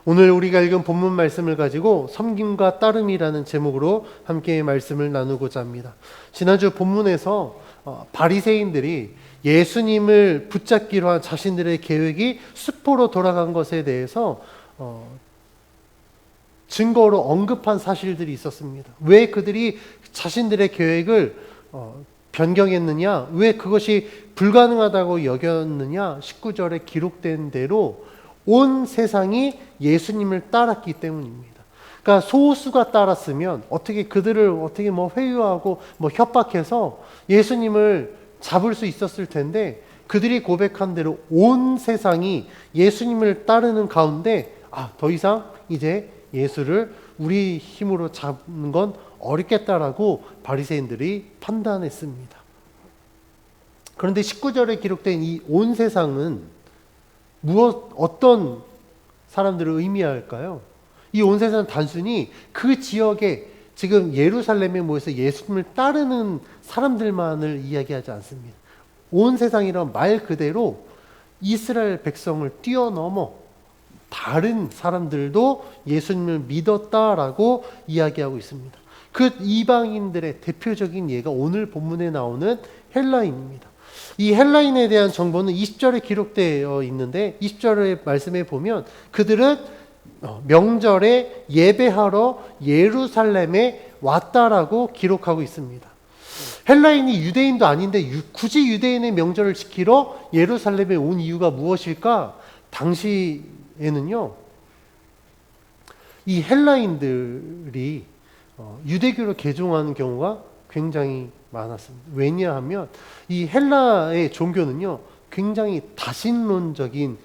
오늘 우리가 읽은 본문 말씀을 가지고 섬김과 따름이라는 제목으로 함께 말씀을 나누고자 합니다. 지난주 본문에서 바리새인들이 예수님을 붙잡기로 한 자신들의 계획이 수포로 돌아간 것에 대해서 증거로 언급한 사실들이 있었습니다. 왜 그들이 자신들의 계획을 변경했느냐, 왜 그것이 불가능하다고 여겼느냐, 19절에 기록된 대로 온 세상이 예수님을 따랐기 때문입니다. 그러니까 소수가 따랐으면 그들을 어떻게 회유하고 협박해서 예수님을 잡을 수 있었을 텐데, 그들이 고백한 대로 온 세상이 예수님을 따르는 가운데 더 이상 이제 예수를 우리 힘으로 잡는 건 어렵겠다라고 바리새인들이 판단했습니다. 그런데 19절에 기록된 이 온 세상은 어떤 사람들을 의미할까요? 이 온 세상은 단순히 그 지역에 지금 예루살렘에 모여서 예수님을 따르는 사람들만을 이야기하지 않습니다. 온 세상이란 말 그대로 이스라엘 백성을 뛰어넘어 다른 사람들도 예수님을 믿었다라고 이야기하고 있습니다. 그 이방인들의 대표적인 예가 오늘 본문에 나오는 헬라인입니다. 이 헬라인에 대한 정보는 20절에 기록되어 있는데, 20절의 말씀에 보면 그들은 명절에 예배하러 예루살렘에 왔다라고 기록하고 있습니다. 헬라인이 유대인도 아닌데 굳이 유대인의 명절을 지키러 예루살렘에 온 이유가 무엇일까? 당시에는요, 이 헬라인들이 유대교로 개종하는 경우가 굉장히 많았습니다. 왜냐하면 이 헬라의 종교는요, 굉장히 다신론적인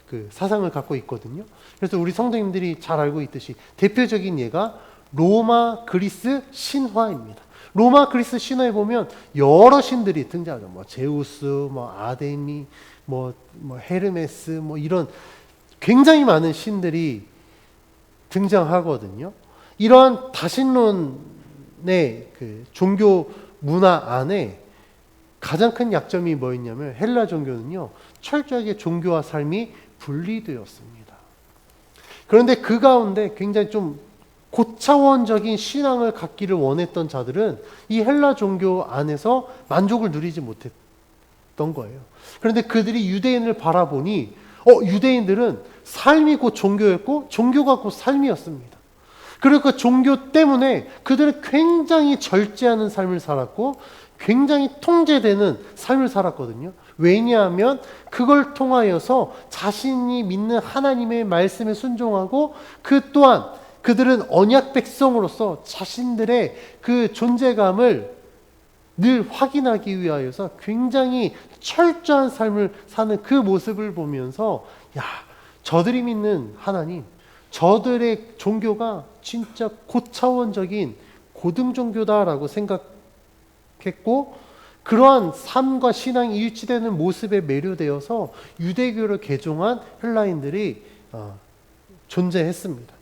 그 사상을 갖고 있거든요. 그래서 우리 성도님들이 잘 알고 있듯이 대표적인 예가 로마 그리스 신화입니다. 로마 그리스 신화에 보면 여러 신들이 등장하죠. 제우스, 아데미, 헤르메스, 이런 굉장히 많은 신들이 등장하거든요. 이러한 다신론의 그 종교 문화 안에 가장 큰 약점이 뭐였냐면, 헬라 종교는요, 철저하게 종교와 삶이 분리되었습니다. 그런데 그 가운데 굉장히 좀 고차원적인 신앙을 갖기를 원했던 자들은 이 헬라 종교 안에서 만족을 누리지 못했던 거예요. 그런데 그들이 유대인을 바라보니 유대인들은 삶이 곧 종교였고 종교가 곧 삶이었습니다. 그리고 그 종교 때문에 그들은 굉장히 절제하는 삶을 살았고 굉장히 통제되는 삶을 살았거든요. 왜냐하면 그걸 통하여서 자신이 믿는 하나님의 말씀에 순종하고, 그 또한 그들은 언약 백성으로서 자신들의 그 존재감을 늘 확인하기 위하여서 굉장히 철저한 삶을 사는 그 모습을 보면서, 저들이 믿는 하나님, 저들의 종교가 진짜 고차원적인 고등 종교다라고 생각했고, 그러한 삶과 신앙이 일치되는 모습에 매료되어서 유대교를 개종한 헬라인들이 존재했습니다.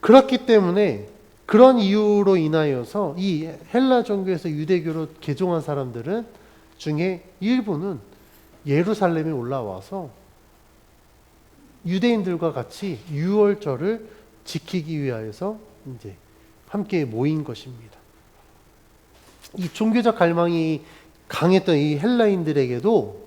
그렇기 때문에 그런 이유로 인하여서 이 헬라 종교에서 유대교로 개종한 사람들은 중에 일부는 예루살렘에 올라와서 유대인들과 같이 유월절을 지키기 위하여서 이제 함께 모인 것입니다. 이 종교적 갈망이 강했던 이 헬라인들에게도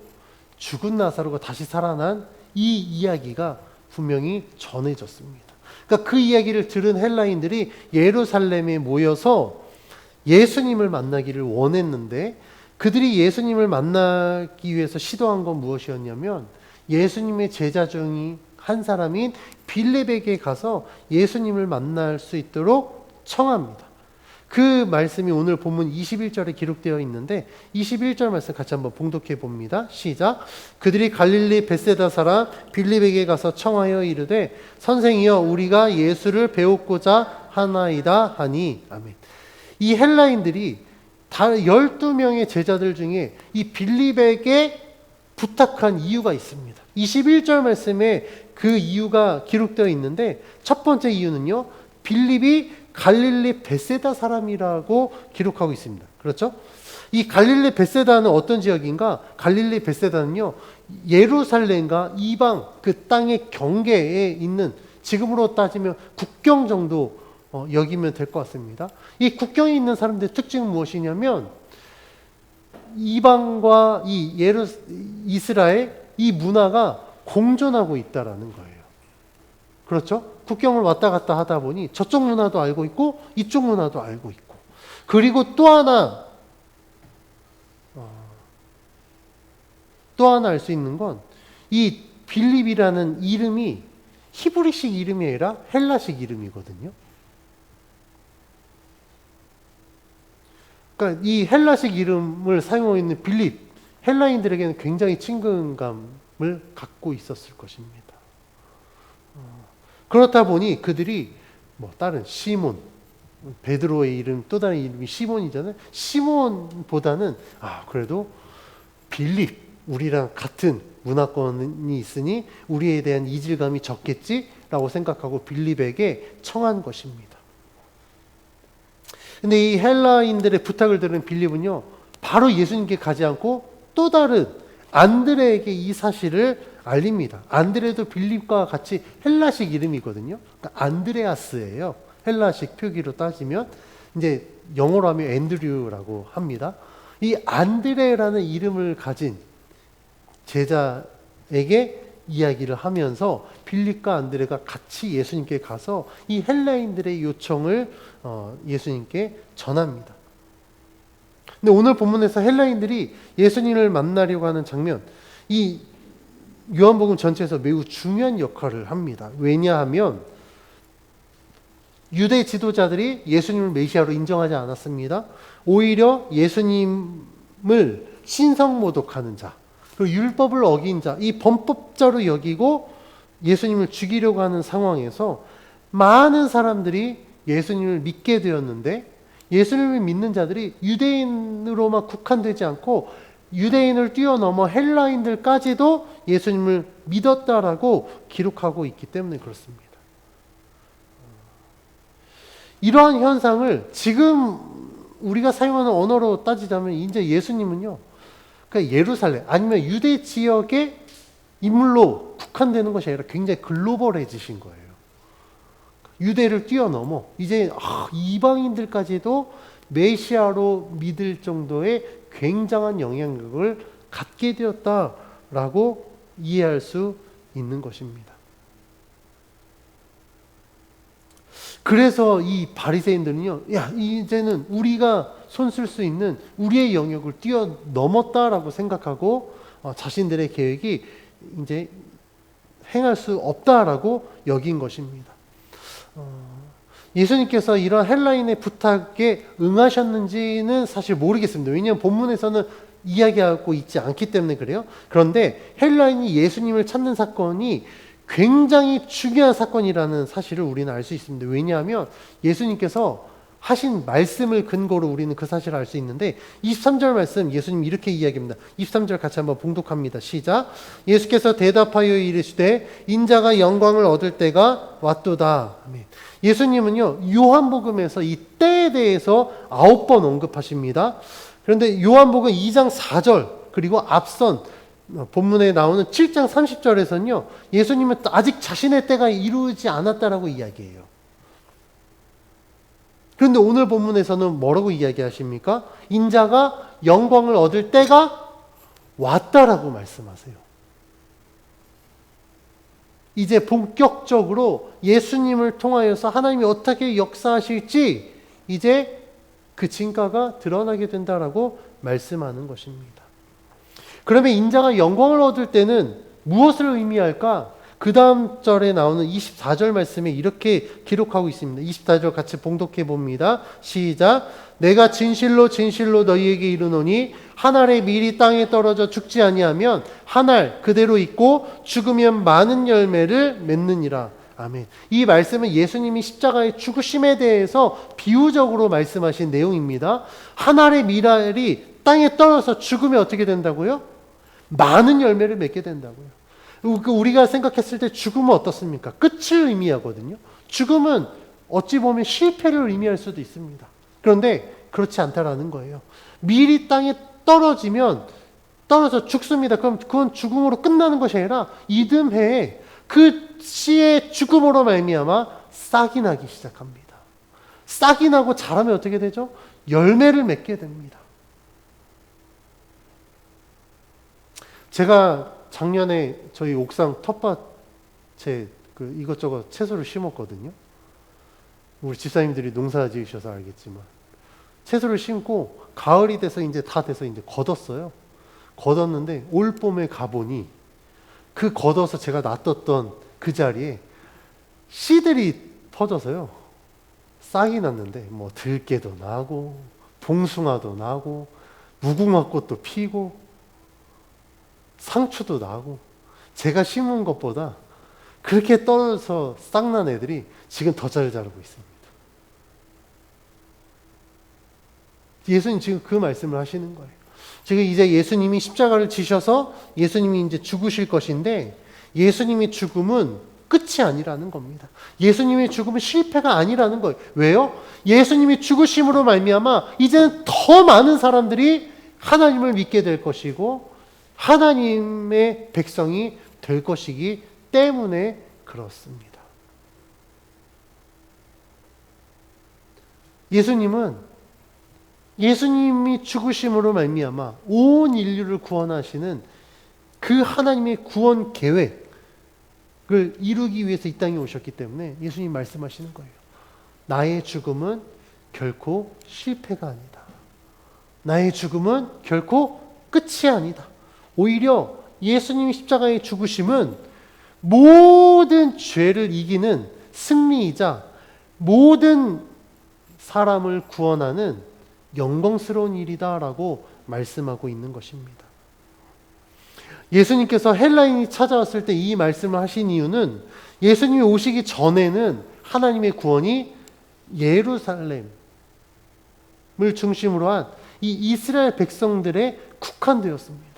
죽은 나사로가 다시 살아난 이 이야기가 분명히 전해졌습니다. 그러니까 그 이야기를 들은 헬라인들이 예루살렘에 모여서 예수님을 만나기를 원했는데, 그들이 예수님을 만나기 위해서 시도한 건 무엇이었냐면, 예수님의 제자 중에 한 사람인 빌립에게 가서 예수님을 만날 수 있도록 청합니다. 그 말씀이 오늘 본문 21절에 기록되어 있는데, 21절 말씀 같이 한번 봉독해 봅니다. 시작. 그들이 갈릴리 벳세다 사람 빌립에게 가서 청하여 이르되, 선생이여, 우리가 예수를 배우고자 하나이다 하니. 아멘. 이 헬라인들이 다 12명의 제자들 중에 이 빌립에게 부탁한 이유가 있습니다. 21절 말씀에 그 이유가 기록되어 있는데, 첫 번째 이유는요, 빌립이 갈릴리 벳세다 사람이라고 기록하고 있습니다. 그렇죠? 이 갈릴리 벳세다는 어떤 지역인가? 갈릴리 벳세다는요, 예루살렘과 이방 그 땅의 경계에 있는, 지금으로 따지면 국경 정도 여기면 될 것 같습니다. 이 국경에 있는 사람들의 특징은 무엇이냐면 이방과 이스라엘 이 문화가 공존하고 있다라는 거예요. 그렇죠? 국경을 왔다 갔다 하다 보니 저쪽 문화도 알고 있고 이쪽 문화도 알고 있고, 그리고 또 하나 알 수 있는 건 이 빌립이라는 이름이 히브리식 이름이 아니라 헬라식 이름이거든요. 그러니까 이 헬라식 이름을 사용하고 있는 빌립, 헬라인들에게는 굉장히 친근감을 갖고 있었을 것입니다. 그렇다 보니 그들이 다른 시몬, 베드로의 이름, 또 다른 이름이 시몬이잖아요. 시몬보다는 그래도 빌립, 우리랑 같은 문화권이 있으니 우리에 대한 이질감이 적겠지라고 생각하고 빌립에게 청한 것입니다. 근데 이 헬라인들의 부탁을 들은 빌립은요, 바로 예수님께 가지 않고 또 다른 안드레에게 이 사실을 알립니다. 안드레도 빌립과 같이 헬라식 이름이거든요. 그러니까 안드레아스예요. 헬라식 표기로 따지면 이제 영어로 하면 앤드류라고 합니다. 이 안드레라는 이름을 가진 제자에게 이야기를 하면서 빌립과 안드레가 같이 예수님께 가서 이 헬라인들의 요청을 예수님께 전합니다. 근데 오늘 본문에서 헬라인들이 예수님을 만나려고 하는 장면, 이 요한복음 전체에서 매우 중요한 역할을 합니다. 왜냐하면 유대 지도자들이 예수님을 메시아로 인정하지 않았습니다. 오히려 예수님을 신성모독하는 자, 그리고 율법을 어긴 자, 이 범법자로 여기고 예수님을 죽이려고 하는 상황에서 많은 사람들이 예수님을 믿게 되었는데, 예수님을 믿는 자들이 유대인으로만 국한되지 않고 유대인을 뛰어넘어 헬라인들까지도 예수님을 믿었다라고 기록하고 있기 때문에 그렇습니다. 이러한 현상을 지금 우리가 사용하는 언어로 따지자면 이제 예수님은요, 그러니까 예루살렘 아니면 유대 지역의 인물로 국한되는 것이 아니라 굉장히 글로벌해지신 거예요. 유대를 뛰어넘어 이제 이방인들까지도 메시아로 믿을 정도의 굉장한 영향력을 갖게 되었다라고 이해할 수 있는 것입니다. 그래서 이 바리새인들은요, 이제는 우리가 손쓸 수 있는 우리의 영역을 뛰어넘었다라고 생각하고 자신들의 계획이 이제 행할 수 없다라고 여긴 것입니다. 예수님께서 이런 헬라인의 부탁에 응하셨는지는 사실 모르겠습니다. 왜냐하면 본문에서는 이야기하고 있지 않기 때문에 그래요. 그런데 헬라인이 예수님을 찾는 사건이 굉장히 중요한 사건이라는 사실을 우리는 알 수 있습니다. 왜냐하면 예수님께서 하신 말씀을 근거로 우리는 그 사실을 알 수 있는데, 23절 말씀 예수님 이렇게 이야기합니다. 23절 같이 한번 봉독합니다. 시작. 예수께서 대답하여 이르시되 인자가 영광을 얻을 때가 왔도다. 아멘. 예수님은요, 요한복음에서 이 때에 대해서 9번 언급하십니다. 그런데 요한복음 2장 4절 그리고 앞선 본문에 나오는 7장 30절에서는요, 예수님은 아직 자신의 때가 이루어지지 않았다라고 이야기해요. 그런데 오늘 본문에서는 뭐라고 이야기하십니까? 인자가 영광을 얻을 때가 왔다라고 말씀하세요. 이제 본격적으로 예수님을 통하여서 하나님이 어떻게 역사하실지 이제 그 진가가 드러나게 된다라고 말씀하는 것입니다. 그러면 인자가 영광을 얻을 때는 무엇을 의미할까? 그 다음 절에 나오는 24절 말씀에 이렇게 기록하고 있습니다. 24절 같이 봉독해 봅니다. 시작. 내가 진실로 진실로 너희에게 이르노니 한 알의 밀이 땅에 떨어져 죽지 아니하면 한 알 그대로 있고 죽으면 많은 열매를 맺느니라. 아멘. 이 말씀은 예수님이 십자가의 죽으심에 대해서 비유적으로 말씀하신 내용입니다. 한 알의 밀알이 땅에 떨어져서 죽으면 어떻게 된다고요? 많은 열매를 맺게 된다고요. 우리가 생각했을 때 죽음은 어떻습니까? 끝을 의미하거든요. 죽음은 어찌 보면 실패를 의미할 수도 있습니다. 그런데 그렇지 않다라는 거예요. 미리 땅에 떨어져 죽습니다. 그럼 그건 죽음으로 끝나는 것이 아니라 이듬해에 그 씨의 죽음으로 말미암아 싹이 나기 시작합니다. 싹이 나고 자라면 어떻게 되죠? 열매를 맺게 됩니다. 제가 작년에 저희 옥상 텃밭에 이것저것 채소를 심었거든요. 우리 집사님들이 농사 지으셔서 알겠지만 채소를 심고 가을이 돼서 이제 다 돼서 이제 걷었어요. 걷었는데 올 봄에 가보니 그 걷어서 제가 놔뒀던 그 자리에 씨들이 퍼져서요. 싹이 났는데 뭐 들깨도 나고 봉숭아도 나고 무궁화꽃도 피고 상추도 나고 제가 심은 것보다 그렇게 떨어져서 싹난 애들이 지금 더 잘 자라고 있습니다. 예수님 지금 그 말씀을 하시는 거예요. 지금 이제 예수님이 십자가를 지셔서 예수님이 이제 죽으실 것인데 예수님의 죽음은 끝이 아니라는 겁니다. 예수님의 죽음은 실패가 아니라는 거예요. 왜요? 예수님이 죽으심으로 말미암아 이제는 더 많은 사람들이 하나님을 믿게 될 것이고 하나님의 백성이 될 것이기 때문에 그렇습니다. 예수님이 죽으심으로 말미암아 온 인류를 구원하시는 그 하나님의 구원 계획을 이루기 위해서 이 땅에 오셨기 때문에 예수님 말씀하시는 거예요. 나의 죽음은 결코 실패가 아니다. 나의 죽음은 결코 끝이 아니다. 오히려 예수님이 십자가의 죽으심은 모든 죄를 이기는 승리이자 모든 사람을 구원하는 영광스러운 일이다라고 말씀하고 있는 것입니다. 예수님께서 헬라인이 찾아왔을 때 이 말씀을 하신 이유는 예수님이 오시기 전에는 하나님의 구원이 예루살렘을 중심으로 한 이 이스라엘 백성들에 국한되었습니다.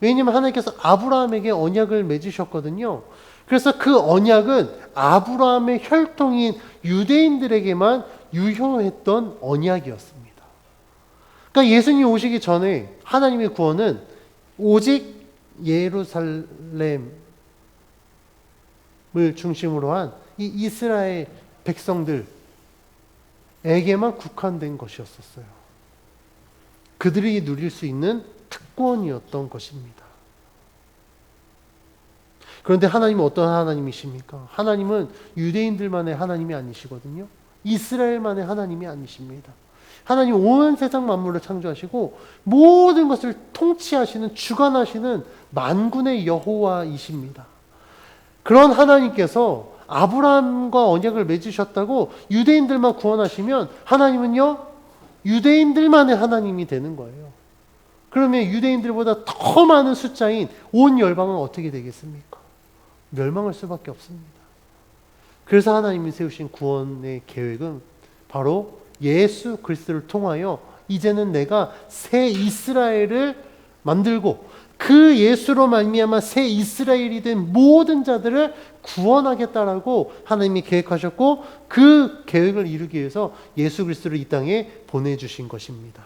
왜냐하면 하나님께서 아브라함에게 언약을 맺으셨거든요. 그래서 그 언약은 아브라함의 혈통인 유대인들에게만 유효했던 언약이었습니다. 그러니까 예수님 오시기 전에 하나님의 구원은 오직 예루살렘을 중심으로 한 이 이스라엘 백성들에게만 국한된 것이었어요. 그들이 누릴 수 있는 특권이었던 것입니다. 그런데 하나님은 어떤 하나님이십니까? 하나님은 유대인들만의 하나님이 아니시거든요. 이스라엘만의 하나님이 아니십니다. 하나님 온 세상 만물을 창조하시고 모든 것을 통치하시는 주관하시는 만군의 여호와이십니다. 그런 하나님께서 아브라함과 언약을 맺으셨다고 유대인들만 구원하시면 하나님은요 유대인들만의 하나님이 되는 거예요. 그러면 유대인들보다 더 많은 숫자인 온 열방은 어떻게 되겠습니까? 멸망할 수밖에 없습니다. 그래서 하나님이 세우신 구원의 계획은 바로 예수 그리스도를 통하여 이제는 내가 새 이스라엘을 만들고 그 예수로 말미암아 새 이스라엘이 된 모든 자들을 구원하겠다라고 하나님이 계획하셨고 그 계획을 이루기 위해서 예수 그리스도를 이 땅에 보내주신 것입니다.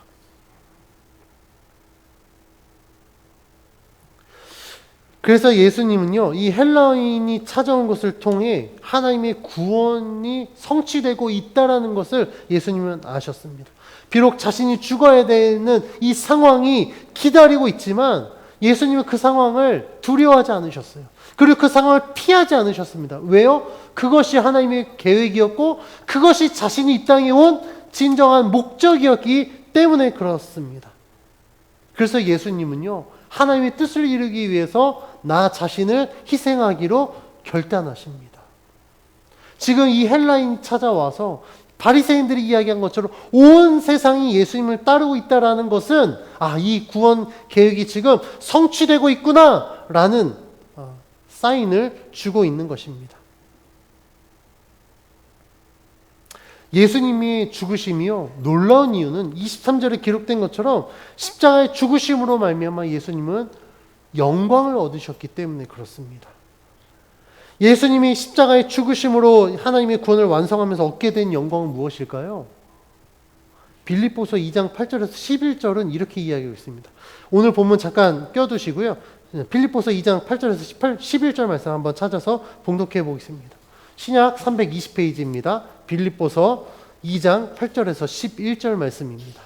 그래서 예수님은요, 이 헬라인이 찾아온 것을 통해 하나님의 구원이 성취되고 있다라는 것을 예수님은 아셨습니다. 비록 자신이 죽어야 되는 이 상황이 기다리고 있지만 예수님은 그 상황을 두려워하지 않으셨어요. 그리고 그 상황을 피하지 않으셨습니다. 왜요? 그것이 하나님의 계획이었고 그것이 자신이 이 땅에 온 진정한 목적이었기 때문에 그렇습니다. 그래서 예수님은요, 하나님의 뜻을 이루기 위해서 나 자신을 희생하기로 결단하십니다. 지금 이 헬라인이 찾아와서 바리새인들이 이야기한 것처럼 온 세상이 예수님을 따르고 있다라는 것은 이 구원 계획이 지금 성취되고 있구나라는 사인을 주고 있는 것입니다. 예수님이 죽으심이요 놀라운 이유는 23절에 기록된 것처럼 십자가의 죽으심으로 말미암아 예수님은 영광을 얻으셨기 때문에 그렇습니다. 예수님이 십자가의 죽으심으로 하나님의 구원을 완성하면서 얻게 된 영광은 무엇일까요? 빌립보서 2장 8절에서 11절은 이렇게 이야기하고 있습니다. 오늘 본문 잠깐 껴두시고요. 빌립보서 2장 8절에서 11절 말씀 한번 찾아서 봉독해 보겠습니다. 신약 320페이지입니다. 빌립보서 2장 8절에서 11절 말씀입니다.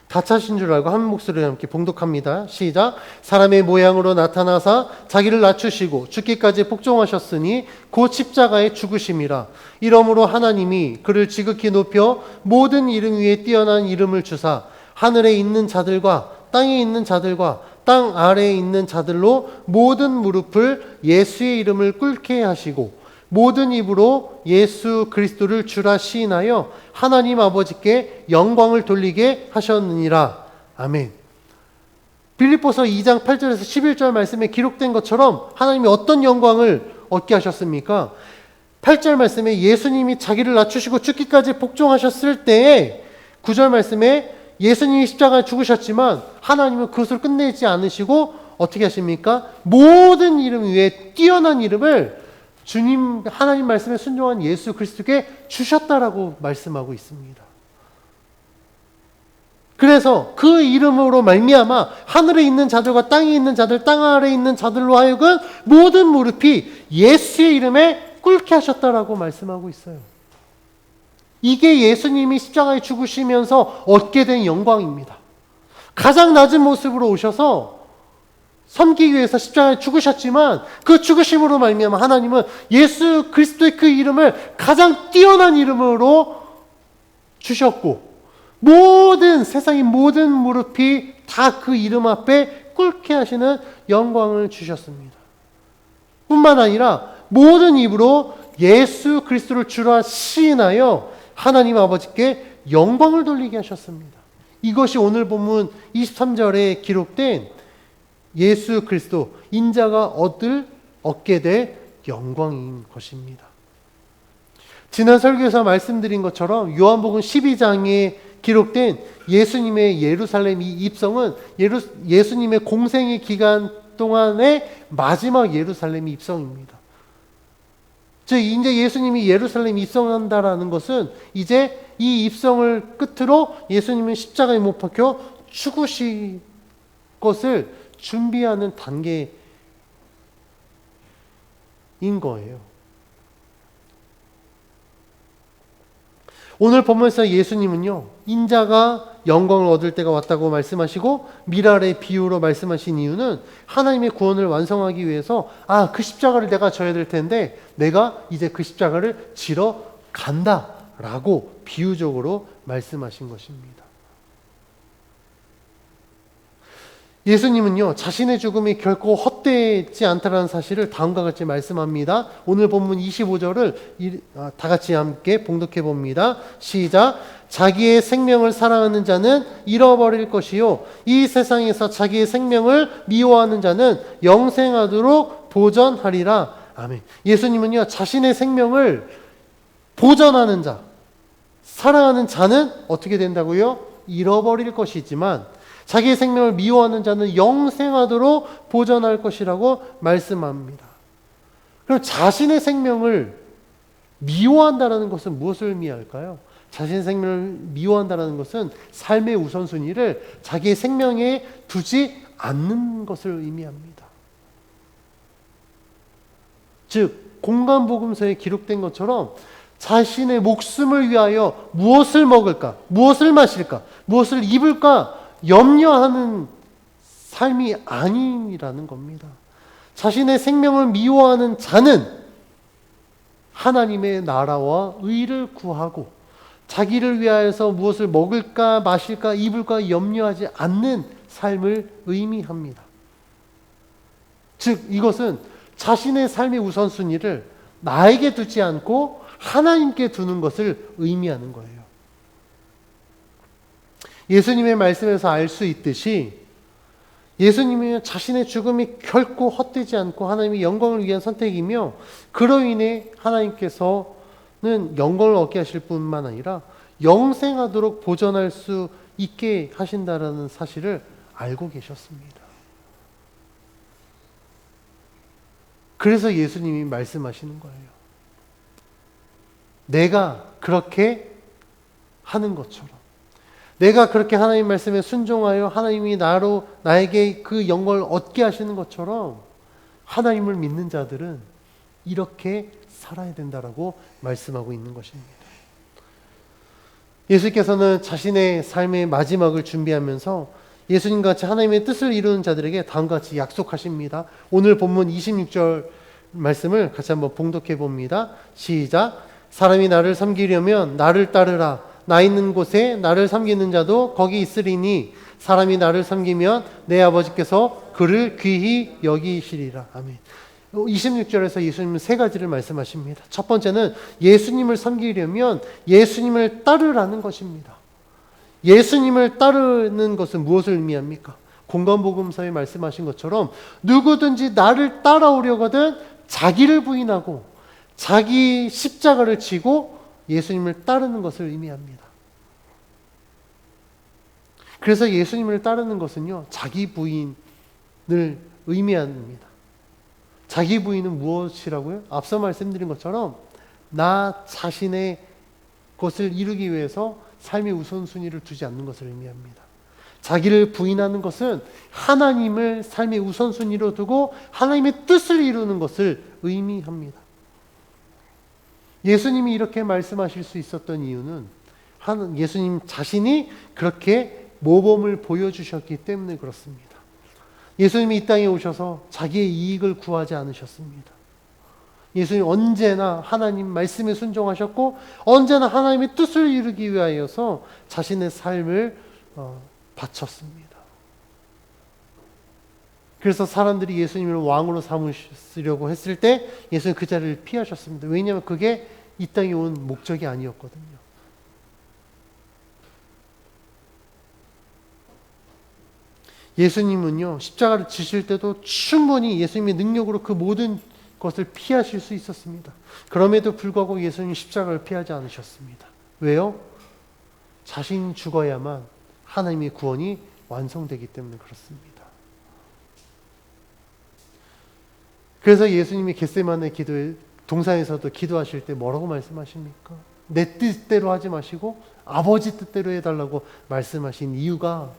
다 차신 줄 알고 한 목소리로 함께 봉독합니다. 시작. 사람의 모양으로 나타나사 자기를 낮추시고 죽기까지 복종하셨으니 곧 십자가에 죽으심이라. 이러므로 하나님이 그를 지극히 높여 모든 이름 위에 뛰어난 이름을 주사 하늘에 있는 자들과 땅에 있는 자들과 땅 아래에 있는 자들로 모든 무릎을 예수의 이름을 꿇게 하시고 모든 입으로 예수 그리스도를 주라 시인하여 하나님 아버지께 영광을 돌리게 하셨느니라. 아멘. 빌립보서 2장 8절에서 11절 말씀에 기록된 것처럼 하나님이 어떤 영광을 얻게 하셨습니까? 8절 말씀에 예수님이 자기를 낮추시고 죽기까지 복종하셨을 때에 9절 말씀에 예수님이 십자가에 죽으셨지만 하나님은 그것을 끝내지 않으시고 어떻게 하십니까? 모든 이름 위에 뛰어난 이름을 주님 하나님 말씀에 순종한 예수 그리스도께 주셨다라고 말씀하고 있습니다. 그래서 그 이름으로 말미암아 하늘에 있는 자들과 땅에 있는 자들, 땅 아래에 있는 자들로 하여금 모든 무릎이 예수의 이름에 꿇게 하셨다라고 말씀하고 있어요. 이게 예수님이 십자가에 죽으시면서 얻게 된 영광입니다. 가장 낮은 모습으로 오셔서 섬기기 위해서 십자가에 죽으셨지만 그 죽으심으로 말미암아 하나님은 예수 그리스도의 그 이름을 가장 뛰어난 이름으로 주셨고 모든 세상의 모든 무릎이 다 그 이름 앞에 꿇게 하시는 영광을 주셨습니다. 뿐만 아니라 모든 입으로 예수 그리스도를 주라 시인하여 하나님 아버지께 영광을 돌리게 하셨습니다. 이것이 오늘 본문 23절에 기록된 예수 그리스도 인자가 얻게 될 영광인 것입니다. 지난 설교에서 말씀드린 것처럼 요한복음 12장에 기록된 예수님의 예루살렘 입성은 예수님의 공생의 기간 동안의 마지막 예루살렘 입성입니다. 즉 이제 예수님이 예루살렘 입성한다라는 것은 이제 이 입성을 끝으로 예수님은 십자가에 못 박혀 죽으실 것을 준비하는 단계인 거예요. 오늘 본문에서 예수님은요, 인자가 영광을 얻을 때가 왔다고 말씀하시고 미랄의 비유로 말씀하신 이유는 하나님의 구원을 완성하기 위해서 그 십자가를 내가 져야 될 텐데 내가 이제 그 십자가를 지러 간다라고 비유적으로 말씀하신 것입니다. 예수님은요, 자신의 죽음이 결코 헛되지 않다라는 사실을 다음과 같이 말씀합니다. 오늘 본문 25절을 다 같이 함께 봉독해 봅니다. 시작. 자기의 생명을 사랑하는 자는 잃어버릴 것이요 이 세상에서 자기의 생명을 미워하는 자는 영생하도록 보전하리라. 아멘. 예수님은요, 자신의 생명을 보전하는 자, 사랑하는 자는 어떻게 된다고요? 잃어버릴 것이지만 자기의 생명을 미워하는 자는 영생하도록 보전할 것이라고 말씀합니다. 그럼 자신의 생명을 미워한다는 것은 무엇을 의미할까요? 자신의 생명을 미워한다는 것은 삶의 우선순위를 자기의 생명에 두지 않는 것을 의미합니다. 즉 공간복음서에 기록된 것처럼 자신의 목숨을 위하여 무엇을 먹을까, 무엇을 마실까, 무엇을 입을까 염려하는 삶이 아니라는 겁니다. 자신의 생명을 미워하는 자는 하나님의 나라와 의를 구하고 자기를 위하여서 무엇을 먹을까 마실까 입을까 염려하지 않는 삶을 의미합니다. 즉 이것은 자신의 삶의 우선순위를 나에게 두지 않고 하나님께 두는 것을 의미하는 거예요. 예수님의 말씀에서 알 수 있듯이 예수님은 자신의 죽음이 결코 헛되지 않고 하나님의 영광을 위한 선택이며 그로 인해 하나님께서는 영광을 얻게 하실 뿐만 아니라 영생하도록 보전할 수 있게 하신다라는 사실을 알고 계셨습니다. 그래서 예수님이 말씀하시는 거예요. 내가 그렇게 하는 것처럼, 내가 그렇게 하나님 말씀에 순종하여 하나님이 나에게 그 영광을 얻게 하시는 것처럼 하나님을 믿는 자들은 이렇게 살아야 된다라고 말씀하고 있는 것입니다. 예수께서는 자신의 삶의 마지막을 준비하면서 예수님 같이 하나님의 뜻을 이루는 자들에게 다음과 같이 약속하십니다. 오늘 본문 26절 말씀을 같이 한번 봉독해 봅니다. 시작. 사람이 나를 섬기려면 나를 따르라. 나 있는 곳에 나를 섬기는 자도 거기 있으리니 사람이 나를 섬기면 내 아버지께서 그를 귀히 여기시리라. 아멘. 26절에서 예수님은 세 가지를 말씀하십니다. 첫 번째는 예수님을 섬기려면 예수님을 따르라는 것입니다. 예수님을 따르는 것은 무엇을 의미합니까? 공관복음서에 말씀하신 것처럼 누구든지 나를 따라오려거든 자기를 부인하고 자기 십자가를 지고 예수님을 따르는 것을 의미합니다. 그래서 예수님을 따르는 것은요, 자기 부인을 의미합니다. 자기 부인은 무엇이라고요? 앞서 말씀드린 것처럼 나 자신의 것을 이루기 위해서 삶의 우선순위를 두지 않는 것을 의미합니다. 자기를 부인하는 것은 하나님을 삶의 우선순위로 두고 하나님의 뜻을 이루는 것을 의미합니다. 예수님이 이렇게 말씀하실 수 있었던 이유는 예수님 자신이 그렇게 모범을 보여주셨기 때문에 그렇습니다. 예수님이 이 땅에 오셔서 자기의 이익을 구하지 않으셨습니다. 예수님 언제나 하나님 말씀에 순종하셨고 언제나 하나님의 뜻을 이루기 위하여서 자신의 삶을 바쳤습니다. 그래서 사람들이 예수님을 왕으로 삼으시려고 했을 때 예수님 그 자리를 피하셨습니다. 왜냐하면 그게 이 땅에 온 목적이 아니었거든요. 예수님은요, 십자가를 지실 때도 충분히 예수님의 능력으로 그 모든 것을 피하실 수 있었습니다. 그럼에도 불구하고 예수님은 십자가를 피하지 않으셨습니다. 왜요? 자신이 죽어야만 하나님의 구원이 완성되기 때문에 그렇습니다. 그래서 예수님이 겟세마네 기도에 동산에서도 기도하실 때 뭐라고 말씀하십니까? 내 뜻대로 하지 마시고 아버지 뜻대로 해달라고 말씀하신 이유가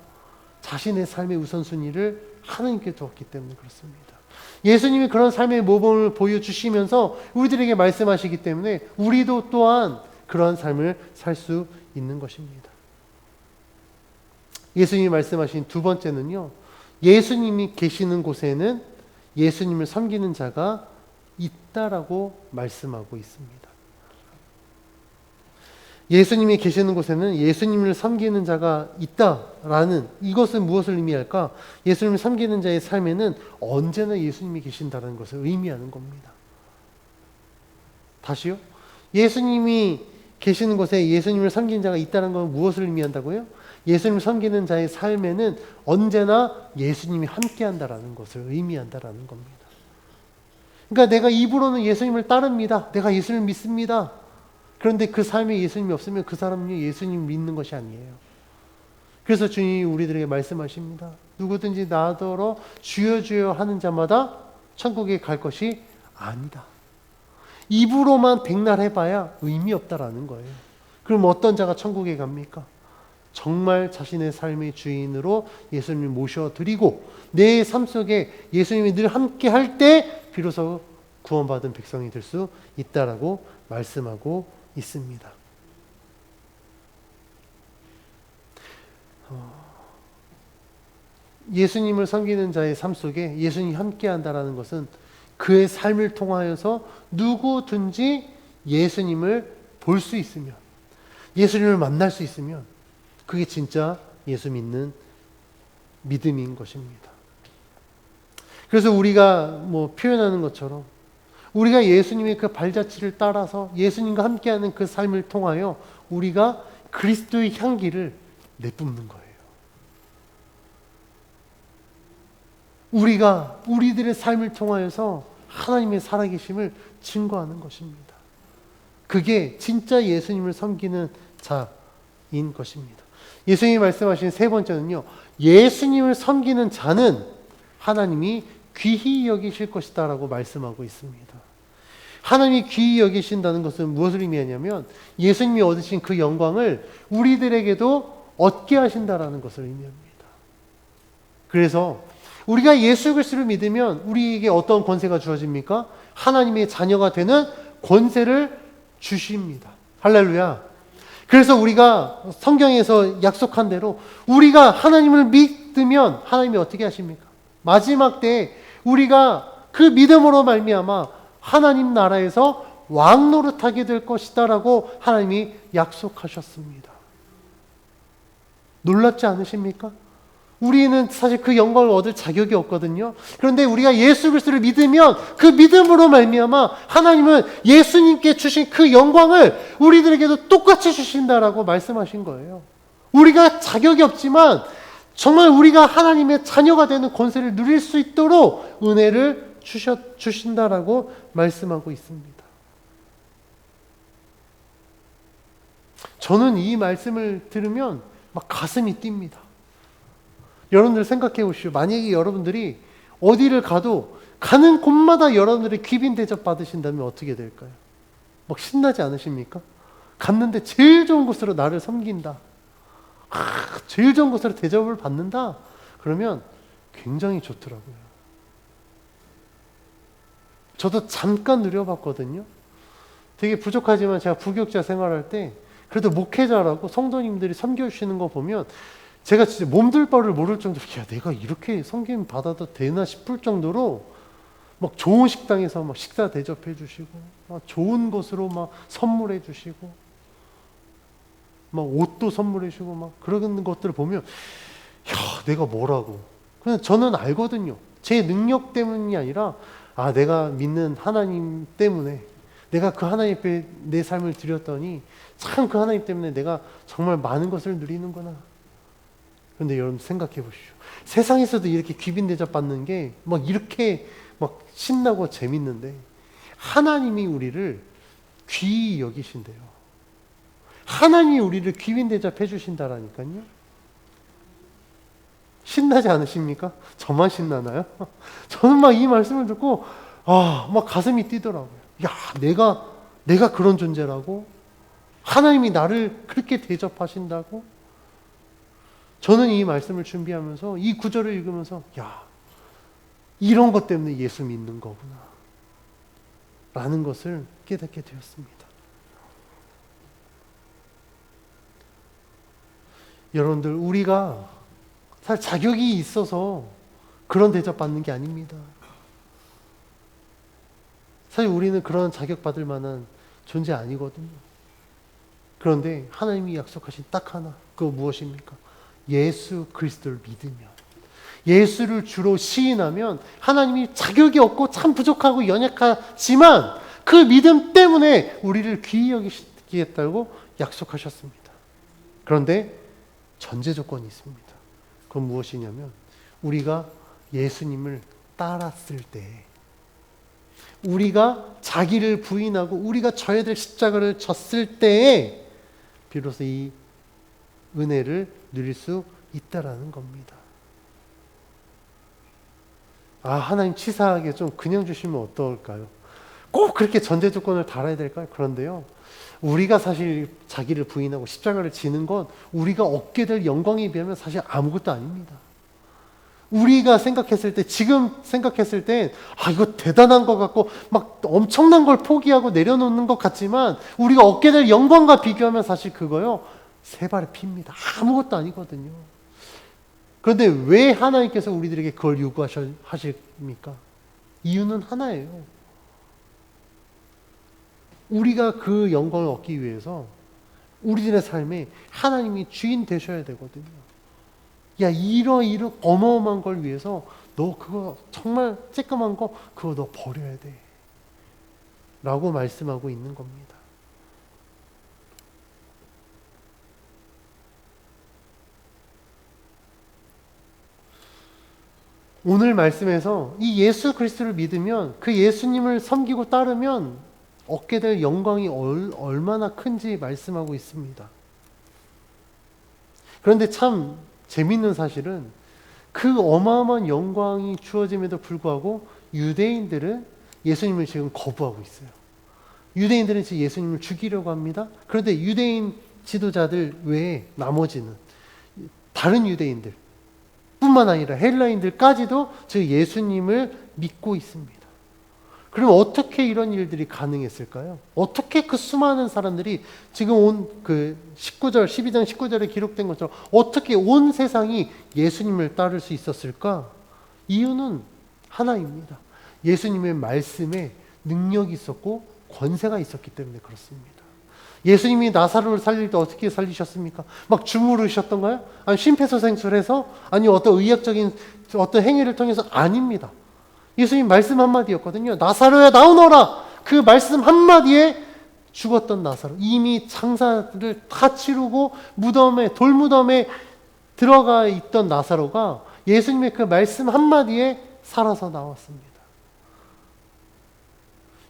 자신의 삶의 우선순위를 하나님께 두었기 때문에 그렇습니다. 예수님이 그런 삶의 모범을 보여주시면서 우리들에게 말씀하시기 때문에 우리도 또한 그러한 삶을 살 수 있는 것입니다. 예수님이 말씀하신 두 번째는요, 예수님이 계시는 곳에는 예수님을 섬기는 자가 있다라고 말씀하고 있습니다. 예수님이 계시는 곳에는 예수님을 섬기는 자가 있다라는 이것은 무엇을 의미할까? 예수님을 섬기는 자의 삶에는 언제나 예수님이 계신다는 것을 의미하는 겁니다. 다시요. 예수님이 계시는 곳에 예수님을 섬기는 자가 있다는 건 무엇을 의미한다고요? 예수님을 섬기는 자의 삶에는 언제나 예수님이 함께한다라는 것을 의미한다라는 겁니다. 그러니까 내가 입으로는 예수님을 따릅니다. 내가 예수님을 믿습니다. 그런데 그 삶에 예수님이 없으면 그 사람은 예수님 믿는 것이 아니에요. 그래서 주님이 우리들에게 말씀하십니다. 누구든지 나더러 주여 주여 하는 자마다 천국에 갈 것이 아니다. 입으로만 백날 해봐야 의미 없다라는 거예요. 그럼 어떤 자가 천국에 갑니까? 정말 자신의 삶의 주인으로 예수님을 모셔드리고 내 삶 속에 예수님이 늘 함께 할 때 비로소 구원받은 백성이 될 수 있다라고 말씀하고 있습니다. 예수님을 섬기는 자의 삶 속에 예수님이 함께 한다라는 것은 그의 삶을 통하여서 누구든지 예수님을 볼 수 있으면, 예수님을 만날 수 있으면 그게 진짜 예수 믿는 믿음인 것입니다. 그래서 우리가 표현하는 것처럼 우리가 예수님의 그 발자취를 따라서 예수님과 함께하는 그 삶을 통하여 우리가 그리스도의 향기를 내뿜는 거예요. 우리가 우리들의 삶을 통하여서 하나님의 살아계심을 증거하는 것입니다. 그게 진짜 예수님을 섬기는 자인 것입니다. 예수님이 말씀하신 세 번째는요, 예수님을 섬기는 자는 하나님이 귀히 여기실 것이다 라고 말씀하고 있습니다. 하나님이 귀히 여기신다는 것은 무엇을 의미하냐면 예수님이 얻으신 그 영광을 우리들에게도 얻게 하신다라는 것을 의미합니다. 그래서 우리가 예수 그리스도를 믿으면 우리에게 어떤 권세가 주어집니까? 하나님의 자녀가 되는 권세를 주십니다. 할렐루야. 그래서 우리가 성경에서 약속한 대로 우리가 하나님을 믿으면 하나님이 어떻게 하십니까? 마지막 때에 우리가 그 믿음으로 말미암아 하나님 나라에서 왕 노릇하게 될 것이다라고 하나님이 약속하셨습니다. 놀랍지 않으십니까? 우리는 사실 그 영광을 얻을 자격이 없거든요. 그런데 우리가 예수 그리스도를 믿으면 그 믿음으로 말미암아 하나님은 예수님께 주신 그 영광을 우리들에게도 똑같이 주신다라고 말씀하신 거예요. 우리가 자격이 없지만 정말 우리가 하나님의 자녀가 되는 권세를 누릴 수 있도록 은혜를 주신다라고 말씀하고 있습니다. 저는 이 말씀을 들으면 막 가슴이 뜁니다. 여러분들 생각해 보시오. 만약에 여러분들이 어디를 가도 가는 곳마다 여러분들이 귀빈 대접 받으신다면 어떻게 될까요? 막 신나지 않으십니까? 갔는데 제일 좋은 곳으로 나를 섬긴다. 제일 좋은 곳으로 대접을 받는다. 그러면 굉장히 좋더라고요. 저도 잠깐 누려봤거든요. 되게 부족하지만 제가 부교육자 생활할 때 그래도 목회자라고 성도님들이 섬겨주시는 거 보면 제가 진짜 몸둘 바를 모를 정도로 야 내가 이렇게 섬김 받아도 되나 싶을 정도로 막 좋은 식당에서 막 식사 대접해 주시고 막 좋은 곳으로 막 선물해 주시고 막 옷도 선물해 주시고 막 그런 것들을 보면 야 내가 뭐라고. 그냥 저는 알거든요. 제 능력 때문이 아니라 내가 믿는 하나님 때문에 내가 그 하나님 앞에 내 삶을 드렸더니 참 그 하나님 때문에 내가 정말 많은 것을 누리는구나. 그런데 여러분 생각해 보시죠. 세상에서도 이렇게 귀빈 대접 받는 게 막 이렇게 막 신나고 재밌는데 하나님이 우리를 귀히 여기신대요. 하나님이 우리를 귀빈 대접해 주신다라니까요. 신나지 않으십니까? 저만 신나나요? 저는 막 이 말씀을 듣고 막 가슴이 뛰더라고요. 야, 내가 그런 존재라고? 하나님이 나를 그렇게 대접하신다고? 저는 이 말씀을 준비하면서 이 구절을 읽으면서 야, 이런 것 때문에 예수 믿는 거구나 라는 것을 깨닫게 되었습니다. 여러분들 우리가 사실 자격이 있어서 그런 대접받는 게 아닙니다. 사실 우리는 그런 자격받을 만한 존재 아니거든요. 그런데 하나님이 약속하신 딱 하나, 그거 무엇입니까? 예수 그리스도를 믿으면, 예수를 주로 시인하면 하나님이 자격이 없고 참 부족하고 연약하지만 그 믿음 때문에 우리를 귀히 여기시겠다고 약속하셨습니다. 그런데 전제 조건이 있습니다. 그건 무엇이냐면 우리가 예수님을 따랐을 때, 우리가 자기를 부인하고 우리가 져야 될 십자가를 졌을 때에 비로소 이 은혜를 누릴 수 있다라는 겁니다. 하나님 치사하게 좀 그냥 주시면 어떨까요? 꼭 그렇게 전제 조건을 달아야 될까요? 그런데요, 우리가 사실 자기를 부인하고 십자가를 지는 건 우리가 얻게 될 영광에 비하면 사실 아무것도 아닙니다. 우리가 생각했을 때, 지금 생각했을 때, 이거 대단한 것 같고, 막 엄청난 걸 포기하고 내려놓는 것 같지만, 우리가 얻게 될 영광과 비교하면 사실 그거요, 세 발의 피입니다. 아무것도 아니거든요. 그런데 왜 하나님께서 우리들에게 그걸 요구하십니까? 이유는 하나예요. 우리가 그 영광을 얻기 위해서 우리들의 삶에 하나님이 주인 되셔야 되거든요. 야, 이런 어마어마한 걸 위해서 너 그거 정말 쬐끄만 거 그거 너 버려야 돼 라고 말씀하고 있는 겁니다. 오늘 말씀에서 이 예수 그리스도를 믿으면, 그 예수님을 섬기고 따르면 얻게 될 영광이 얼마나 큰지 말씀하고 있습니다. 그런데 참 재밌는 사실은 그 어마어마한 영광이 주어짐에도 불구하고 유대인들은 예수님을 지금 거부하고 있어요. 유대인들은 지금 예수님을 죽이려고 합니다. 그런데 유대인 지도자들 외에 나머지는 다른 유대인들 뿐만 아니라 헬라인들까지도 즉 예수님을 믿고 있습니다. 그럼 어떻게 이런 일들이 가능했을까요? 어떻게 그 수많은 사람들이 지금 온 그 19절, 12장 19절에 기록된 것처럼 어떻게 온 세상이 예수님을 따를 수 있었을까? 이유는 하나입니다. 예수님의 말씀에 능력이 있었고 권세가 있었기 때문에 그렇습니다. 예수님이 나사로를 살릴 때 어떻게 살리셨습니까? 막 주무르셨던가요? 아니 심폐소생술해서? 아니 어떤 의학적인 어떤 행위를 통해서? 아닙니다. 예수님 말씀 한마디였거든요. 나사로야 나오너라. 그 말씀 한마디에 죽었던 나사로, 이미 장사를 다 치르고 무덤에, 돌무덤에 들어가 있던 나사로가 예수님의 그 말씀 한마디에 살아서 나왔습니다.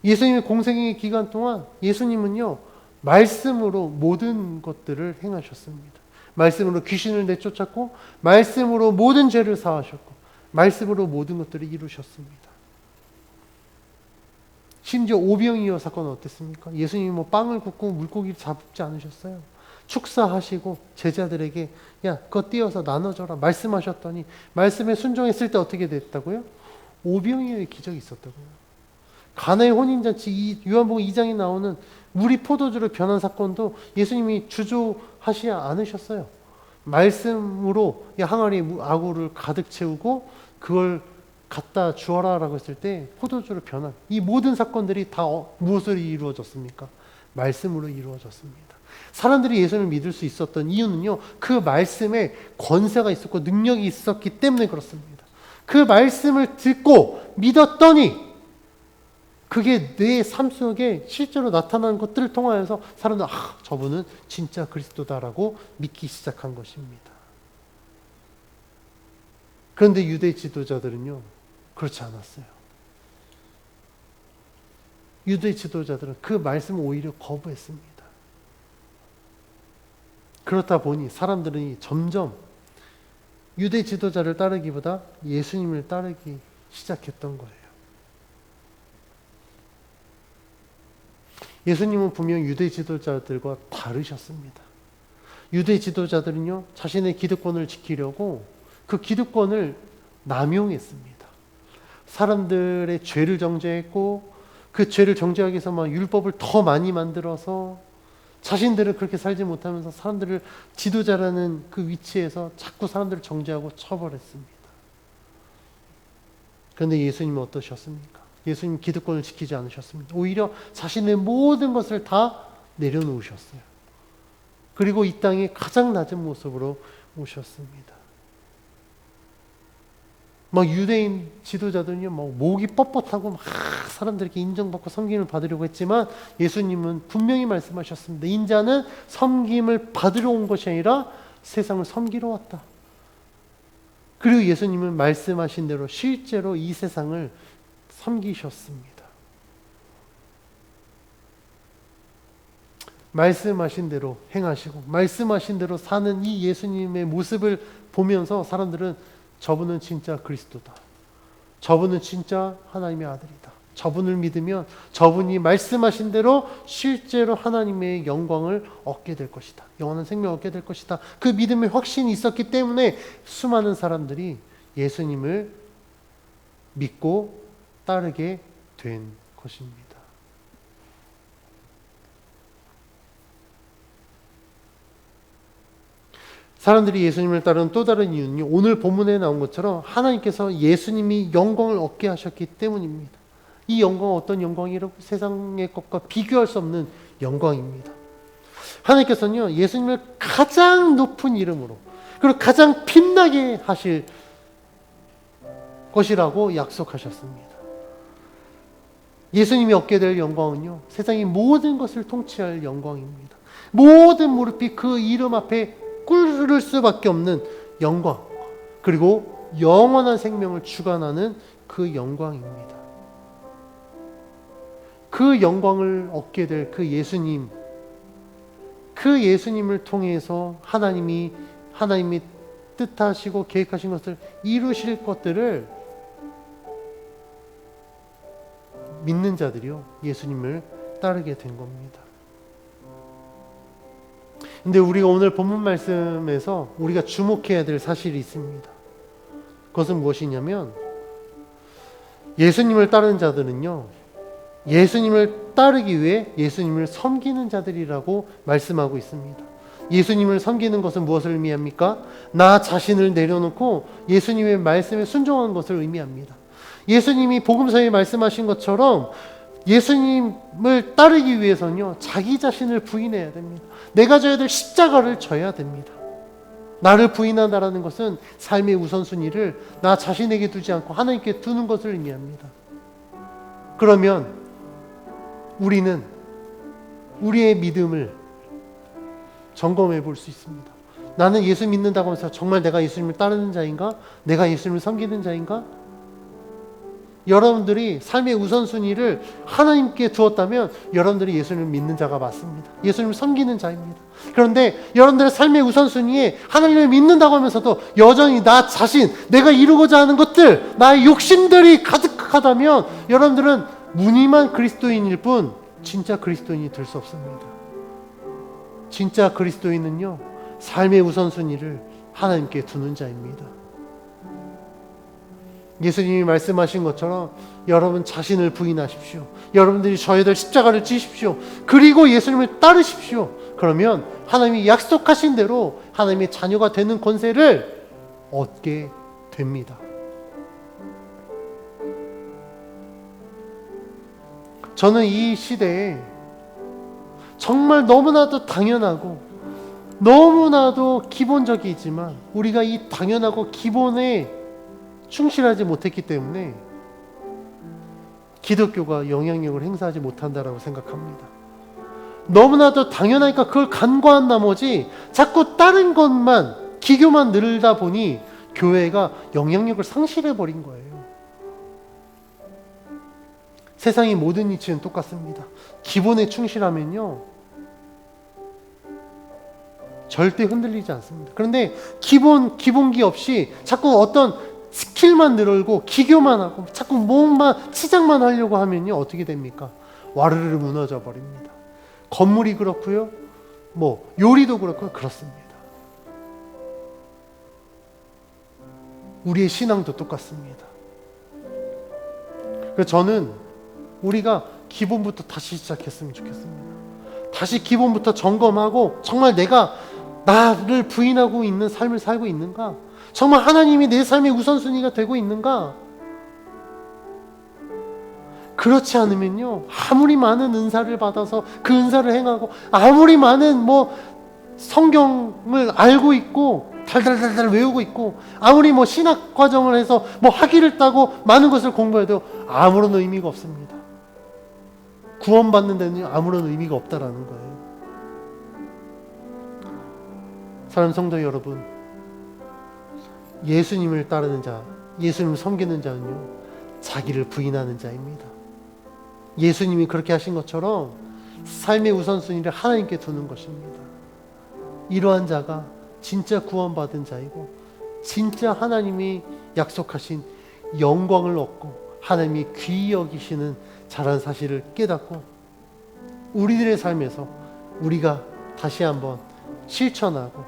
예수님의 공생의 기간 동안 예수님은요 말씀으로 모든 것들을 행하셨습니다. 말씀으로 귀신을 내쫓았고, 말씀으로 모든 죄를 사하셨고, 말씀으로 모든 것들을 이루셨습니다. 심지어 오병이어 사건은 어땠습니까? 예수님이 뭐 빵을 굽고 물고기를 잡지 않으셨어요. 축사하시고 제자들에게 야 그거 띄어서 나눠줘라 말씀하셨더니 말씀에 순종했을 때 어떻게 됐다고요? 오병이어의 기적이 있었다고요. 가나의 혼인잔치, 이 요한복음 2장에 나오는 물이 포도주로 변한 사건도 예수님이 주조하시지 않으셨어요. 말씀으로 항아리에 아구를 가득 채우고 그걸 갖다 주어라라고 했을 때 포도주로 변한 이 모든 사건들이 다 무엇으로 이루어졌습니까? 말씀으로 이루어졌습니다. 사람들이 예수님을 믿을 수 있었던 이유는요, 그 말씀에 권세가 있었고 능력이 있었기 때문에 그렇습니다. 그 말씀을 듣고 믿었더니 그게 내 삶 속에 실제로 나타나는 것들을 통하여서 사람들은 저분은 진짜 그리스도다라고 믿기 시작한 것입니다. 그런데 유대 지도자들은요 그렇지 않았어요. 유대 지도자들은 그 말씀을 오히려 거부했습니다. 그렇다 보니 사람들은 점점 유대 지도자를 따르기보다 예수님을 따르기 시작했던 거예요. 예수님은 분명 유대 지도자들과 다르셨습니다. 유대 지도자들은요 자신의 기득권을 지키려고 그 기득권을 남용했습니다. 사람들의 죄를 정죄했고 그 죄를 정죄하기 위해서 막 율법을 더 많이 만들어서 자신들은 그렇게 살지 못하면서 사람들을 지도자라는 그 위치에서 자꾸 사람들을 정죄하고 처벌했습니다. 그런데 예수님은 어떠셨습니까? 예수님 기득권을 지키지 않으셨습니다. 오히려 자신의 모든 것을 다 내려놓으셨어요. 그리고 이 땅에 가장 낮은 모습으로 오셨습니다. 막 유대인 지도자들은요, 막 목이 뻣뻣하고 막 사람들에게 인정받고 섬김을 받으려고 했지만 예수님은 분명히 말씀하셨습니다. 인자는 섬김을 받으러 온 것이 아니라 세상을 섬기러 왔다. 그리고 예수님은 말씀하신 대로 실제로 이 세상을 섬기셨습니다. 말씀하신 대로 행하시고 말씀하신 대로 사는 이 예수님의 모습을 보면서 사람들은 저분은 진짜 그리스도다. 저분은 진짜 하나님의 아들이다. 저분을 믿으면 저분이 말씀하신 대로 실제로 하나님의 영광을 얻게 될 것이다. 영원한 생명을 얻게 될 것이다. 그 믿음의 확신이 있었기 때문에 수많은 사람들이 예수님을 믿고 따르게 된 것입니다. 사람들이 예수님을 따르는 또 다른 이유는요, 오늘 본문에 나온 것처럼 하나님께서 예수님이 영광을 얻게 하셨기 때문입니다. 이 영광은 어떤 영광이라고? 세상의 것과 비교할 수 없는 영광입니다. 하나님께서는요 예수님을 가장 높은 이름으로 그리고 가장 빛나게 하실 것이라고 약속하셨습니다. 예수님이 얻게 될 영광은요 세상의 모든 것을 통치할 영광입니다. 모든 무릎이 그 이름 앞에 꿇을 수밖에 없는 영광, 그리고 영원한 생명을 주관하는 그 영광입니다. 그 영광을 얻게 될 그 예수님, 그 예수님을 통해서 하나님이 뜻하시고 계획하신 것을 이루실 것들을 믿는 자들이요 예수님을 따르게 된 겁니다. 근데 우리가 오늘 본문 말씀에서 우리가 주목해야 될 사실이 있습니다. 그것은 무엇이냐면 예수님을 따르는 자들은요, 예수님을 따르기 위해 예수님을 섬기는 자들이라고 말씀하고 있습니다. 예수님을 섬기는 것은 무엇을 의미합니까? 나 자신을 내려놓고 예수님의 말씀에 순종하는 것을 의미합니다. 예수님이 복음서에 말씀하신 것처럼 예수님을 따르기 위해서는요, 자기 자신을 부인해야 됩니다. 내가 져야 될 십자가를 져야 됩니다. 나를 부인한다라는 것은 삶의 우선순위를 나 자신에게 두지 않고 하나님께 두는 것을 의미합니다. 그러면 우리는 우리의 믿음을 점검해 볼 수 있습니다. 나는 예수 믿는다고 하면서 정말 내가 예수님을 따르는 자인가? 내가 예수님을 섬기는 자인가? 여러분들이 삶의 우선순위를 하나님께 두었다면 여러분들이 예수님을 믿는 자가 맞습니다. 예수님을 섬기는 자입니다. 그런데 여러분들의 삶의 우선순위에 하나님을 믿는다고 하면서도 여전히 나 자신, 내가 이루고자 하는 것들, 나의 욕심들이 가득하다면 여러분들은 무늬만 그리스도인일 뿐 진짜 그리스도인이 될 수 없습니다. 진짜 그리스도인은요, 삶의 우선순위를 하나님께 두는 자입니다. 예수님이 말씀하신 것처럼 여러분 자신을 부인하십시오. 여러분들이 져야 될 십자가를 지십시오. 그리고 예수님을 따르십시오. 그러면 하나님이 약속하신 대로 하나님의 자녀가 되는 권세를 얻게 됩니다. 저는 이 시대에 정말 너무나도 당연하고 너무나도 기본적이지만 우리가 이 당연하고 기본에 충실하지 못했기 때문에 기독교가 영향력을 행사하지 못한다라고 생각합니다. 너무나도 당연하니까 그걸 간과한 나머지 자꾸 다른 것만, 기교만 늘다 보니 교회가 영향력을 상실해버린 거예요. 세상의 모든 이치는 똑같습니다. 기본에 충실하면요, 절대 흔들리지 않습니다. 그런데 기본기 없이 자꾸 어떤 스킬만 늘고 기교만 하고 자꾸 몸만 치장만 하려고 하면요, 어떻게 됩니까? 와르르 무너져 버립니다. 건물이 그렇고요, 요리도 그렇고요, 그렇습니다. 우리의 신앙도 똑같습니다. 그래서 저는 우리가 기본부터 다시 시작했으면 좋겠습니다. 다시 기본부터 점검하고 정말 내가 나를 부인하고 있는 삶을 살고 있는가? 정말 하나님이 내 삶의 우선순위가 되고 있는가? 그렇지 않으면요, 아무리 많은 은사를 받아서 그 은사를 행하고 아무리 많은 성경을 알고 있고 달달달달 외우고 있고 아무리 신학 과정을 해서 학위를 따고 많은 것을 공부해도 아무런 의미가 없습니다. 구원받는 데는 아무런 의미가 없다라는 거예요. 사랑하는 성도 여러분, 예수님을 따르는 자, 예수님을 섬기는 자는요, 자기를 부인하는 자입니다. 예수님이 그렇게 하신 것처럼 삶의 우선순위를 하나님께 두는 것입니다. 이러한 자가 진짜 구원받은 자이고 진짜 하나님이 약속하신 영광을 얻고 하나님이 귀히 여기시는 자라는 사실을 깨닫고 우리들의 삶에서 우리가 다시 한번 실천하고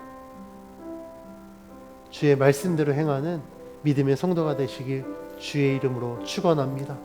주의 말씀대로 행하는 믿음의 성도가 되시길 주의 이름으로 축원합니다.